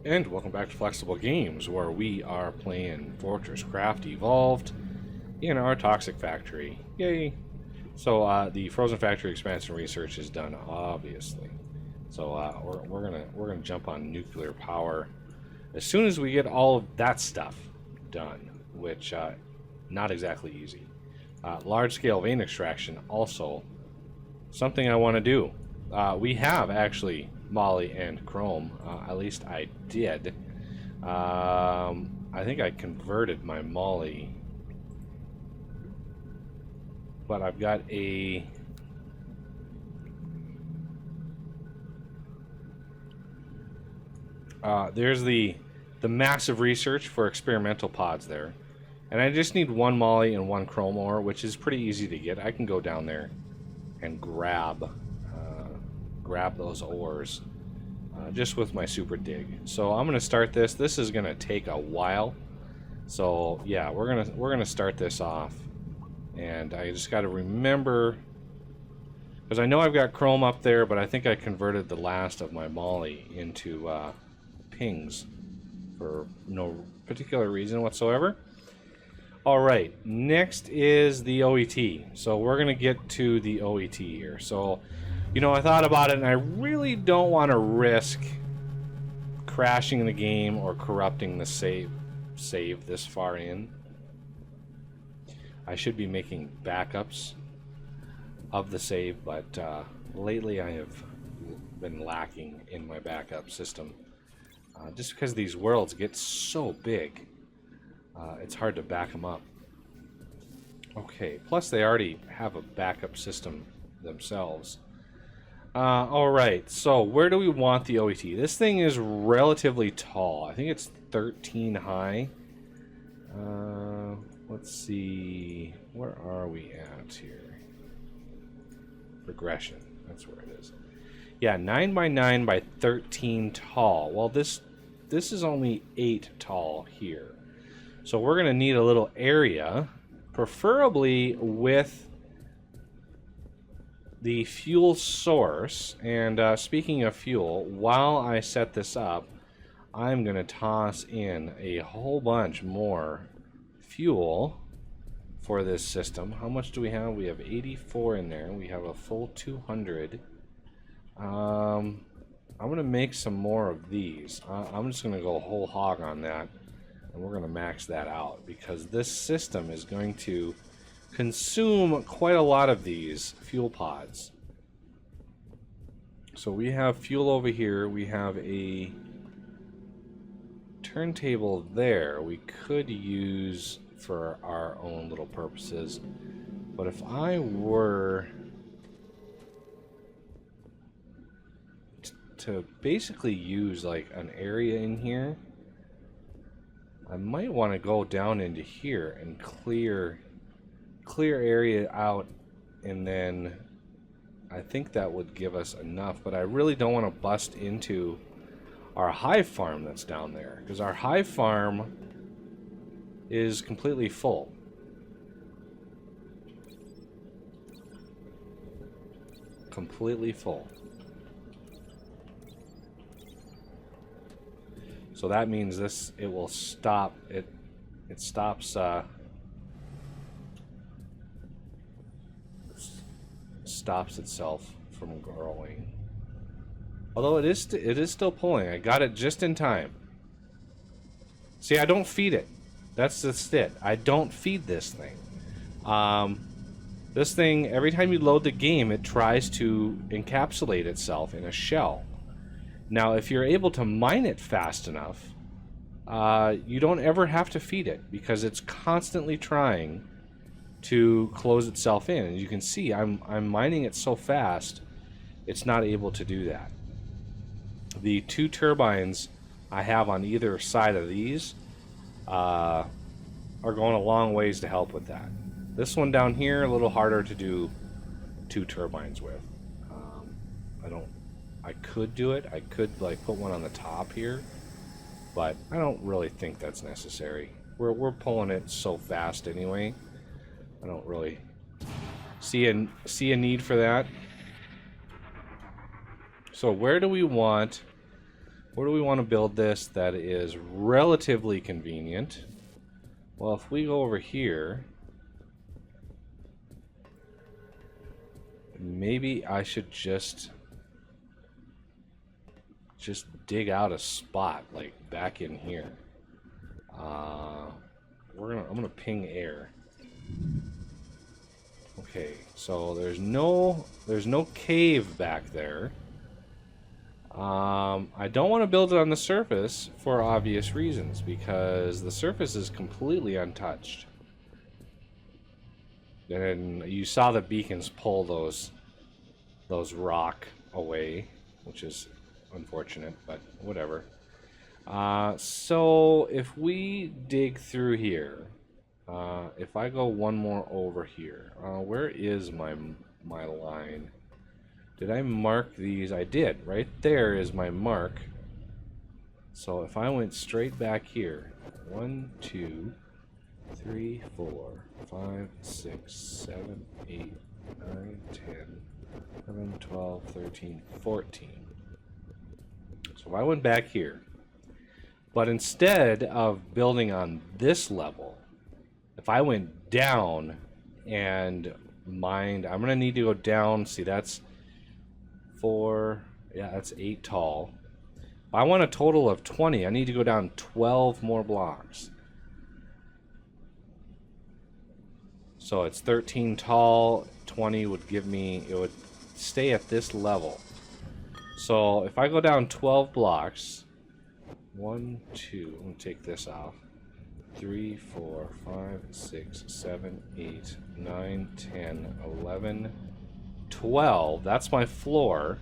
And welcome back to Flexible Games, where we are playing FortressCraft Evolved in our Toxic Factory. Yay! So the Frozen Factory expansion research is done, obviously. So we're gonna jump on nuclear power as soon as we get all of that stuff done, which not exactly easy. Large-scale vein extraction also something I want to do. We have actually Molly and Chrome, at least I did. I think I converted my Molly, but I've got a there's the massive research for experimental pods there, and I just need one Molly and one Chrome ore, which is pretty easy to get. I can go down there and grab those ores just with my super dig. So I'm gonna start this. This is gonna take a while, so yeah, we're gonna start this off, and I just got to remember, because I know I've got Chrome up there, but I think I converted the last of my Molly into pings for no particular reason whatsoever. Alright, next is the OET. So we're going to get to the OET here. So, you know, I thought about it, and I really don't want to risk crashing the game or corrupting the save this far in. I should be making backups of the save, but lately I have been lacking in my backup system. Just because these worlds get so big, it's hard to back them up. Okay, plus they already have a backup system themselves. Alright, so where do we want the OET? This thing is relatively tall. I think it's 13 high. Let's see, where are we at here? Progression, that's where it is. Yeah, 9 by 9 by 13 tall. Well, this is only 8 tall here. So we're going to need a little area, preferably with the fuel source. And speaking of fuel, while I set this up, I'm going to toss in a whole bunch more fuel for this system. How much do we have? We have 84 in there. We have a full 200. I'm going to make some more of these. I'm just going to go whole hog on that, and we're going to max that out, because this system is going to consume quite a lot of these fuel pods. So we have fuel over here. We have a turntable there we could use for our own little purposes. But if I were to basically use like an area in here, I might want to go down into here and clear area out, and then I think that would give us enough. But I really don't want to bust into our hive farm that's down there, because our hive farm is completely full. Completely full. So that means it will stop, it stops itself from growing. Although it is still pulling. I got it just in time. See, I don't feed it. That's just it. I don't feed this thing. This thing, every time you load the game, it tries to encapsulate itself in a shell. Now, if you're able to mine it fast enough, you don't ever have to feed it, because it's constantly trying to close itself in. And you can see I'm mining it so fast, it's not able to do that. The 2 turbines I have on either side of these are going a long ways to help with that. This one down here, a little harder to do 2 turbines with. I could do it. I could like put one on the top here, but I don't really think that's necessary. We're pulling it so fast anyway. I don't really see a need for that. So where do we want Where do we want to build this that is relatively convenient? Well, if we go over here, maybe I should just dig out a spot like back in here. I'm gonna ping air. Okay, so there's no cave back there. I don't want to build it on the surface for obvious reasons, because the surface is completely untouched. And you saw the beacons pull those rock away, which is unfortunate, but whatever. So if we dig through here, if I go one more over here, where is my line? Did I mark these? I did. Right there is my mark. So if I went straight back here, 1, 2, 3, 4, 5, 6, 7, 8, 9, 10, 11, 12, 13, 14. So if I went back here, but instead of building on this level, if I went down and mined, I'm going to need to go down. See, that's 4, yeah, that's 8 tall. If I want a total of 20, I need to go down 12 more blocks. So it's 13 tall, 20 would give me, it would stay at this level. So if I go down 12 blocks, 1, 2, I'm going to take this off. 3, 4, 5, 6, 7, 8, 9, 10, 11, 12. That's my floor.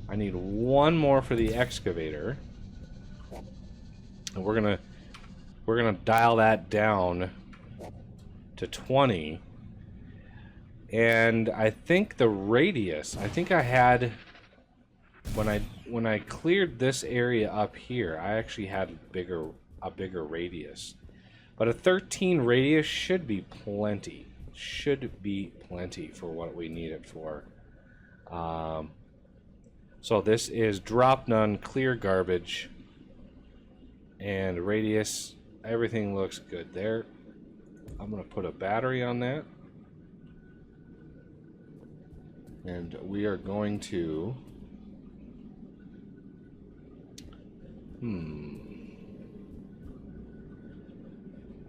I need one more for the excavator. And we're gonna dial that down to 20. And I think the radius, I think I had, when I cleared this area up here, I actually had a bigger radius. But a 13 radius should be plenty. Should be plenty for what we need it for. So this is drop none, clear garbage, and radius. Everything looks good there. I'm going to put a battery on that. And we are going to...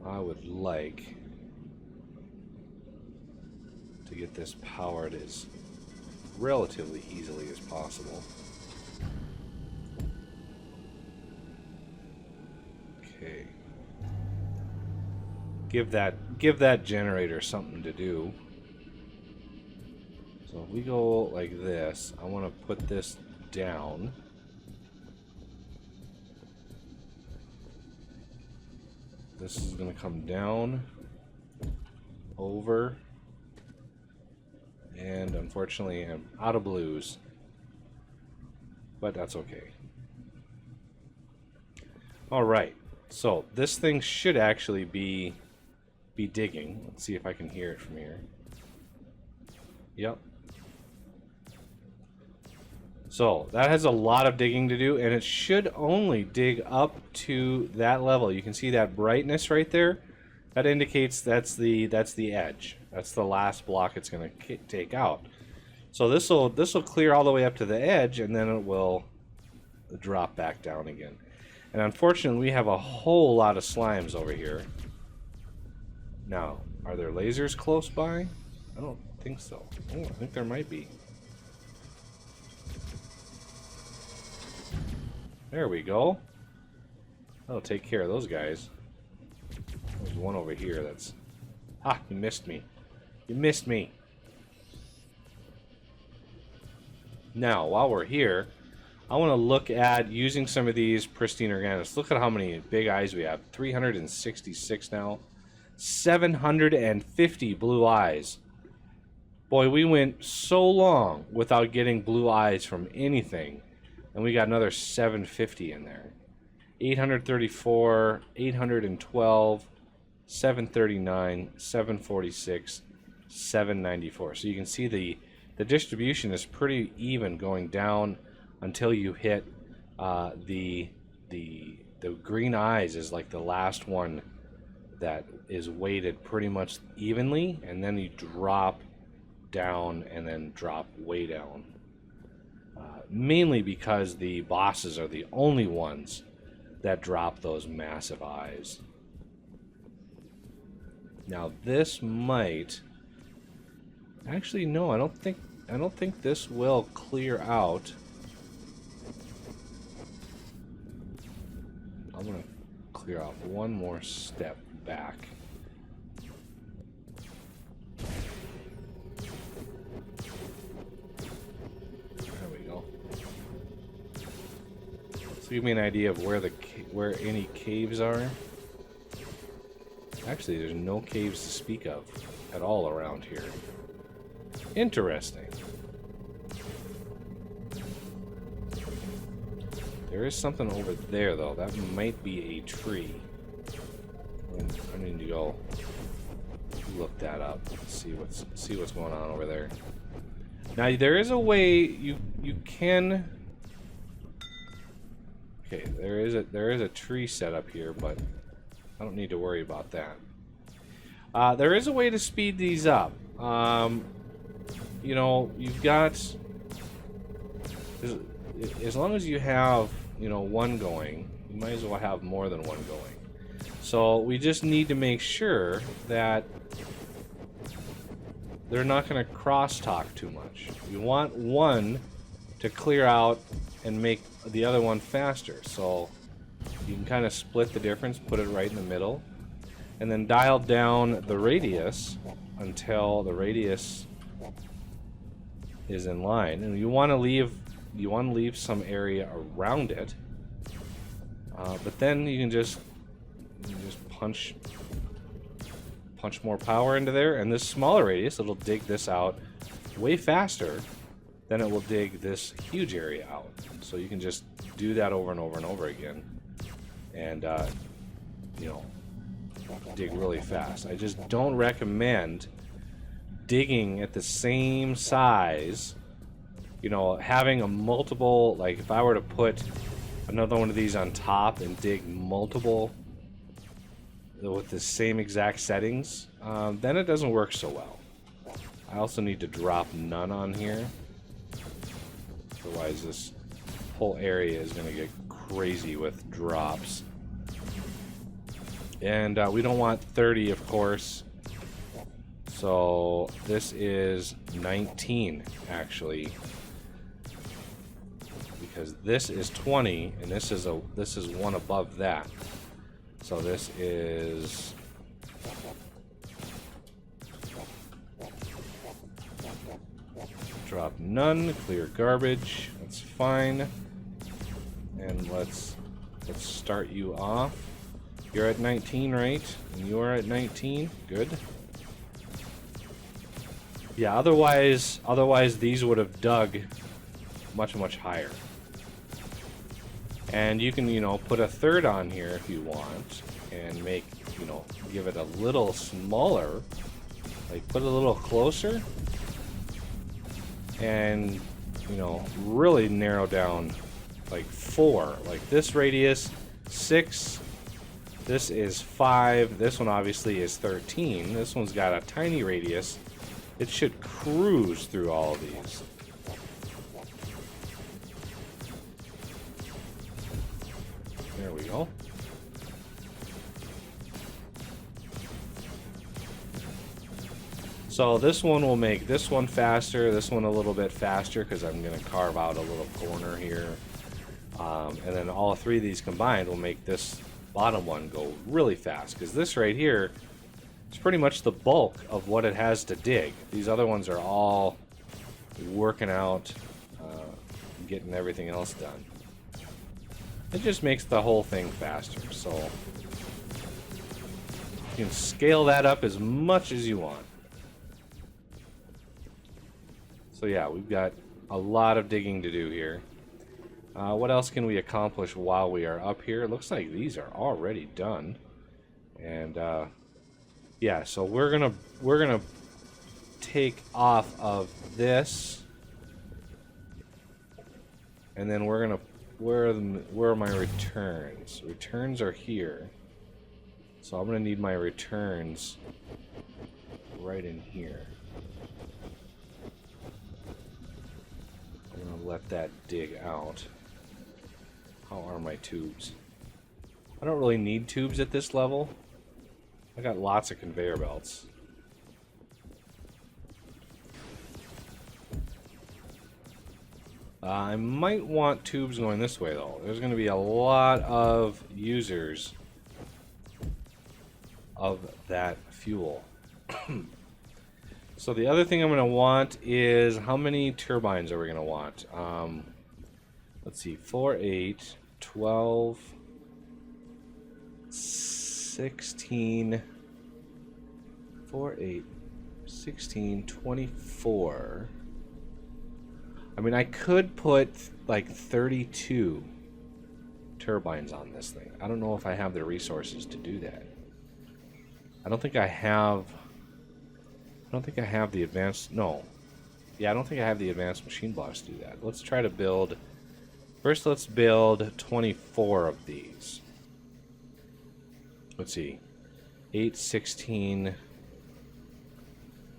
I would like to get this powered as relatively easily as possible. Okay. Give that generator something to do. So if we go like this, I want to put this down. This is going to come down, over, and unfortunately I'm out of blues, but that's okay. Alright, so this thing should actually be digging. Let's see if I can hear it from here. Yep. So that has a lot of digging to do, and it should only dig up to that level. You can see that brightness right there. That indicates that's the edge. That's the last block it's going to take out. So this will clear all the way up to the edge, and then it will drop back down again. And unfortunately, we have a whole lot of slimes over here. Now, are there lasers close by? I don't think so. Oh, I think there might be. There we go. That'll take care of those guys. There's one over here that's... Ah, you missed me. You missed me. Now, while we're here, I want to look at using some of these pristine organics. Look at how many big eyes we have. 366 now. 750 blue eyes. Boy, we went so long without getting blue eyes from anything. And we got another 750 in there. 834, 812, 739, 746, 794. So you can see the distribution is pretty even going down until you hit The green eyes is like the last one that is weighted pretty much evenly, and then you drop down and then drop way down. Mainly because the bosses are the only ones that drop those massive eyes. Now this might actually, no, I don't think this will clear out. I'm gonna clear out one more step back. There we go. So give me an idea of where any caves are. Actually, there's no caves to speak of at all around here. Interesting. There is something over there, though. That might be a tree. I need to go look that up. See what's going on over there. Now there is a way you can. Okay, there is a tree set up here, but I don't need to worry about that. There is a way to speed these up. You know, you've got, as long as you have, you know, one going, you might as well have more than one going. So we just need to make sure that they're not going to crosstalk too much. You want one to clear out and make the other one faster. So you can kind of split the difference, put it right in the middle, and then dial down the radius until the radius is in line. And you want to leave some area around it, but then you can just punch more power into there, and this smaller radius, it'll dig this out way faster than it will dig this huge area out. So you can just do that over and over and over again, and you know, dig really fast. I just don't recommend digging at the same size. You know, having a multiple, like if I were to put another one of these on top and dig multiple with the same exact settings, then it doesn't work so well. I also need to drop none on here. Otherwise this whole area is going to get crazy with drops. And we don't want 30, of course. So this is 19, actually. Because this is 20, and this is one above that. So this is drop none, clear garbage. That's fine. And let's start you off. You're at 19, right? And you are at 19. Good. Yeah. Otherwise these would have dug much higher. And you can, you know, put a third on here if you want, and make, you know, give it a little smaller, like put it a little closer, and, you know, really narrow down like 4. Like this radius 6, this is 5, this one obviously is 13, this one's got a tiny radius. It should cruise through all of these. There we go. So this one will make this one faster, this one a little bit faster, because I'm going to carve out a little corner here. And then all 3 of these combined will make this bottom one go really fast, because this right here is pretty much the bulk of what it has to dig. These other ones are all working out, getting everything else done. It just makes the whole thing faster, so you can scale that up as much as you want. So yeah, we've got a lot of digging to do here. What else can we accomplish while we are up here? It looks like these are already done. And yeah, so we're gonna take off of this, and then we're gonna where are my returns? Returns are here. So I'm gonna need my returns right in here. I'm gonna let that dig out. How are my tubes? I don't really need tubes at this level. I got lots of conveyor belts. I might want tubes going this way though. There's going to be a lot of users of that fuel. So the other thing I'm going to want is how many turbines are we going to want? Let's see, 4, 8, 12, 16, 4, 8, 16, 24. I mean, I could put like 32 turbines on this thing. I don't know if I have the resources to do that. I don't think I have the advanced, no. Yeah, I don't think I have the advanced machine blocks to do that. Let's try to build, first let's build 24 of these. Let's see, 8, 16,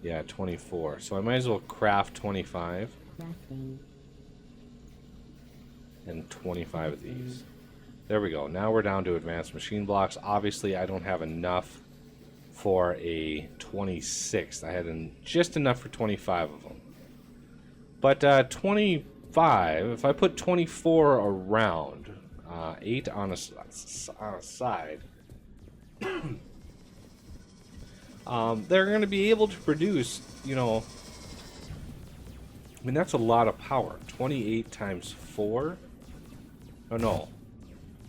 yeah, 24. So I might as well craft 25. And 25 of these. There we go. Now we're down to advanced machine blocks. Obviously, I don't have enough for a 26th. I had just enough for 25 of them. But 25, if I put 24 around, 8 on a side, they're going to be able to produce, you know, I mean, that's a lot of power. 28 times 4? Oh, no.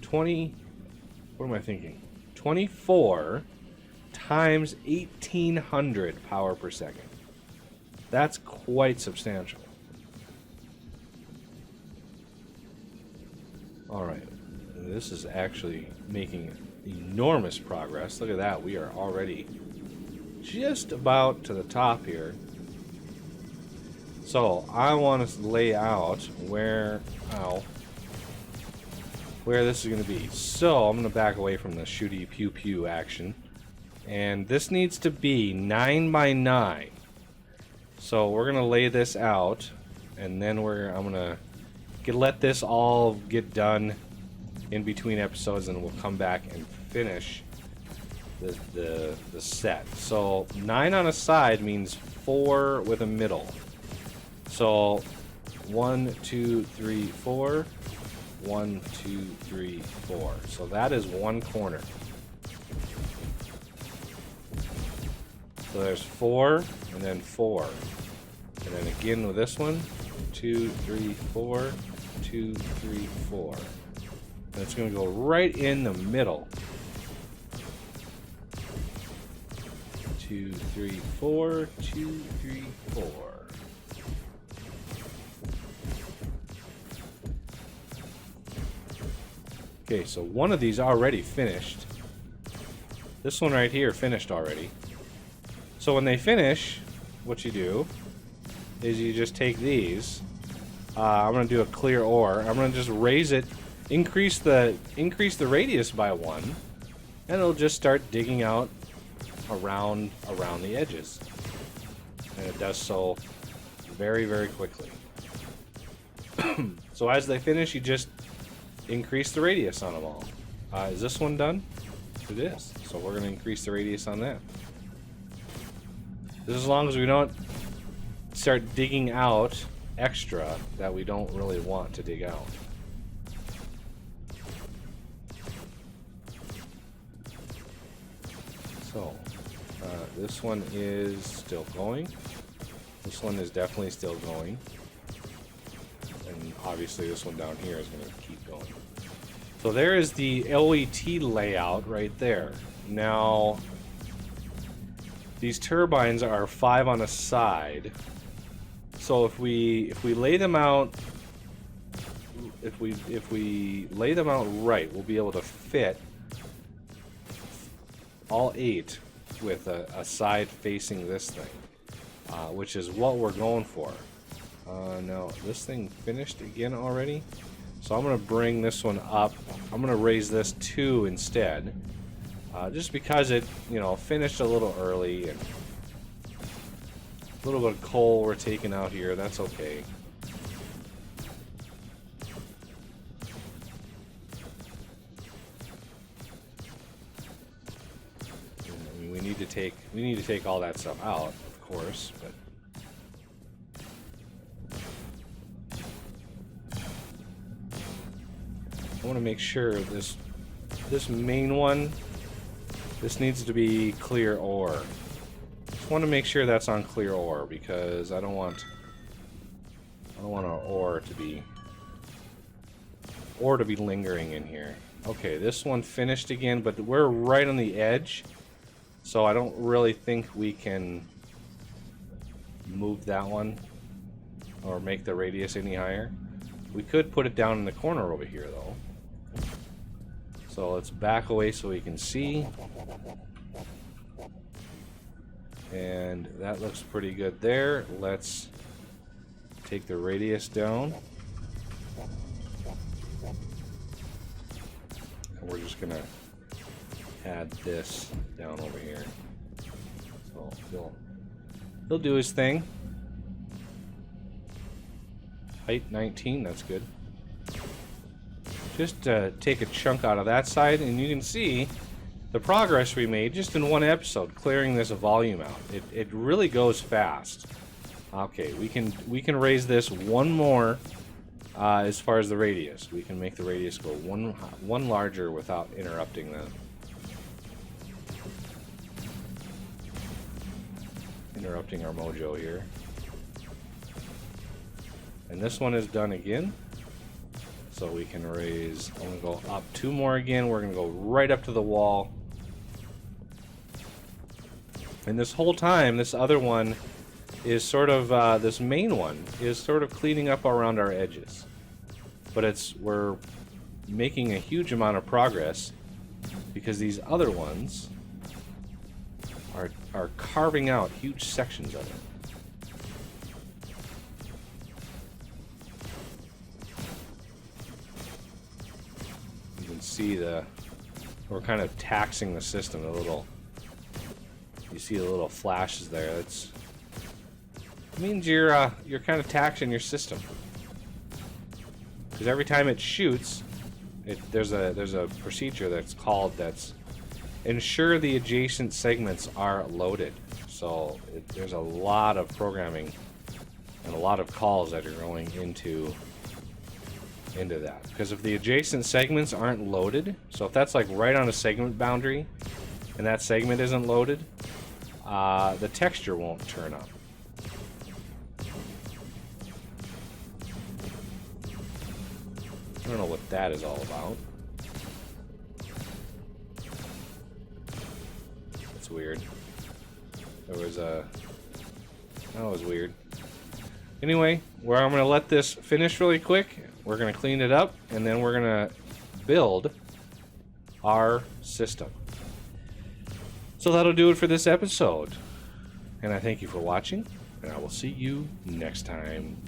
20... What am I thinking? 24 times 1,800 power per second. That's quite substantial. Alright. This is actually making enormous progress. Look at that. We are already just about to the top here. So, I want to lay out where this is going to be. So, I'm going to back away from the shooty pew pew action. And this needs to be 9 by 9. So, we're going to lay this out. And then I'm going to let this all get done in between episodes. And we'll come back and finish the set. So, 9 on a side means 4 with a middle. So, 1, 2, 3, 4. 1, 2, 3, 4. So that is one corner. So there's 4, and then 4. And then again with this one, 2, 3, 4, 2, 3, 4. And it's going to go right in the middle. 2, 3, 4, 2, 3, 4. Okay, so one of these already finished. This one right here finished already. So when they finish, what you do is you just take these. I'm going to do a clear ore. I'm going to just raise it, increase the radius by 1, and it'll just start digging out around the edges. And it does so very, very quickly. So as they finish, you just increase the radius on them all. Is this one done? It is. So we're going to increase the radius on that. Just as long as we don't start digging out extra that we don't really want to dig out. So, this one is still going. This one is definitely still going. And obviously this one down here is going to keep going. So there is the OET layout right there. Now, these turbines are 5 on a side. So if we lay them out, if we lay them out right, we'll be able to fit all 8 with a side facing this thing, which is what we're going for. Now, this thing finished again already? So I'm going to bring this one up. I'm going to raise this 2 instead. Just because it, finished a little early, and a little bit of coal we're taking out here. That's okay. I mean, we need to take all that stuff out, of course, but I want to make sure this main one, this needs to be clear ore. Just want to make sure that's on clear ore, because I don't want our ore to be lingering in here. Okay, this one finished again, but we're right on the edge, so I don't really think we can move that one or make the radius any higher. We could put it down in the corner over here, though. So let's back away so we can see. And that looks pretty good there. Let's take the radius down. And we're just gonna add this down over here. So he'll do his thing. Height 19, that's good. Just take a chunk out of that side, and you can see the progress we made just in one episode, clearing this volume out. It really goes fast. Okay, we can raise this one more as far as the radius. We can make the radius go one larger without interrupting our mojo here. And this one is done again. So we can raise, I'm going to go up 2 more again. We're going to go right up to the wall. And this whole time, this other one is sort of, this main one is sort of cleaning up around our edges. But we're making a huge amount of progress because these other ones are carving out huge sections of it. See we're kind of taxing the system a little. You see the little flashes there. It means you're kind of taxing your system, because every time it shoots, there's a procedure that's ensure the adjacent segments are loaded. So there's a lot of programming and a lot of calls that are going into that, because if the adjacent segments aren't loaded, so if that's like right on a segment boundary and that segment isn't loaded, the texture won't turn up. I don't know what that is all about. It's weird. That was weird. Anyway, I'm going to let this finish really quick. We're going to clean it up, and then we're going to build our system. So that'll do it for this episode. And I thank you for watching, and I will see you next time.